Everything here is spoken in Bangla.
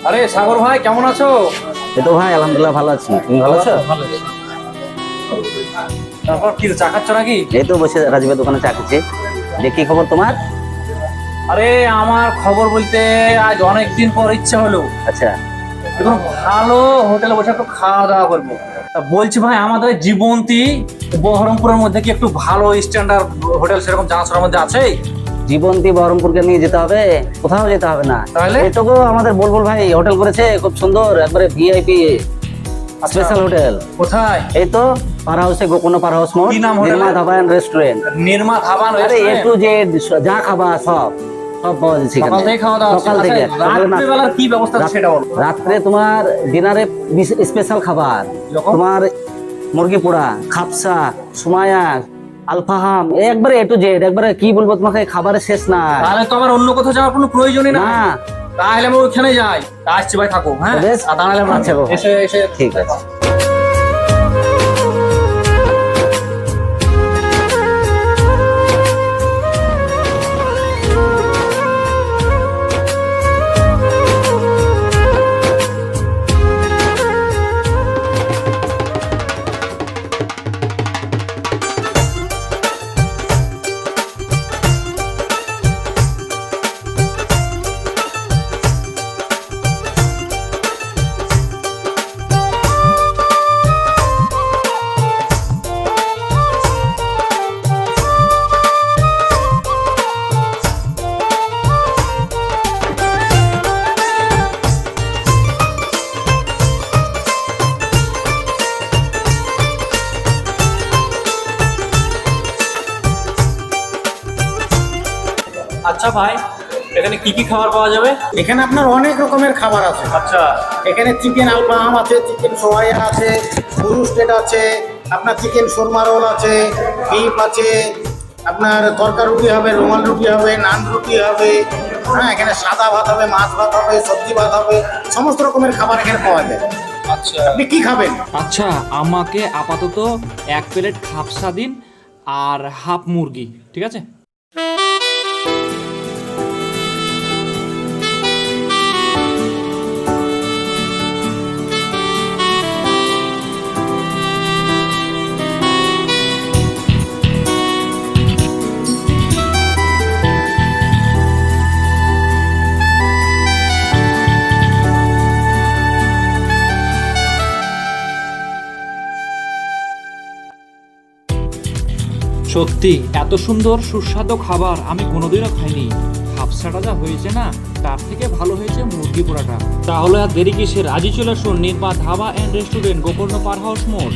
আরে সাগর ভাই কেমন আছো? এই তো ভাই আলহামদুলিল্লাহ ভালো আছি। তুমি ভালো আছো? ভালো আছি। তারপর কি চা খাচ্ছ নাকি? এই তো বসে রাজীবের দোকানে চা খাচ্ছি। যে কি খবর তোমার? আরে আমার খবর বলতে আজ অনেকদিন পর ইচ্ছা হলো আচ্ছা এখন ভালো হোটেলে বসে একটু খাওয়া দাওয়া করবো। তা বলছি ভাই আমাদের জীবন্তী বহরমপুরের মধ্যে কি একটু ভালো স্ট্যান্ডার্ড হোটেল সেরকম জানাশোনার মধ্যে আছে? জীবন্তী বহরমপুরকে নিয়ে যেতে হবে? কোথাও যেতে হবে না। তাহলে? এইটুকু আমাদের বুলবুল ভাই হোটেল করেছে, খুব সুন্দর একবারে ভিআইপি স্পেশাল হোটেল। কোথায়? এই তো পার হাউসে গোকর্ণ পার হাউস মোড়, কি নাম হোটেলের? Nirma Dhaba and restaurant. নির্মা ধাবা আরে এ টু জেড যা খাবা সব সব পাওয়া যাচ্ছে এখানে। সকাল থেকে খাওয়া দাওয়া সকাল থেকে রাত্রিবেলার কি ব্যবস্থা আছে সেটা বলো। রাত্রে তোমার ডিনারে স্পেশাল খাবার, যখন? তোমার মুরগি পোড়া, খাপসা, সুমায়া, আলফাহাম, একবারে এ টু জেড, একবারে কি বলবো তোমাকে, খাবারের শেষ নাই। তাহলে তো আমার অন্য কোথাও যাওয়ার কোনো প্রয়োজনই না। না তাহলে আমি ওইখানে যাই। তা আসছি ভাই, থাকো। হ্যাঁ বেশ। আর তাহলে আমরা আচ্ছা গো। এসে এসে ঠিক আছে। আচ্ছা ভাই, এখানে কি কি খাবার পাওয়া যাবে? এখানে আপনার অনেক রকমের খাবার আছে। আচ্ছা এখানে চিকেন আলফাহাম আছে, চিকেন সোয়া আছে, গরু স্টেট আছে, আপনার চিকেন শোরমা রোল আছে, বিফ আছে, আপনার তরকা রুটি হবে, রুমাল রুটি হবে, নান রুটি হবে। হ্যাঁ, এখানে সাদা ভাত হবে, মাছ ভাত হবে, সবজি ভাত হবে, সমস্ত রকমের খাবার এখানে পাওয়া যায়। আচ্ছা আপনি কি খাবেন? আচ্ছা, আমাকে আপাতত 1 প্লেট খাপসা দিন আর হাফ মুরগি, ঠিক আছে? সত্যি এত সুন্দর সুস্বাদু খাবার আমি কোনোদিনও খাইনি। খাপসাটা যা হয়েছে না, তার থেকে ভালো হয়েছে মুরগি পোড়াটা। তাহলে আর দেরি কিসের, আজই চলে আসুন Nirma dhaba and restaurant, Gokarna per house মোড়।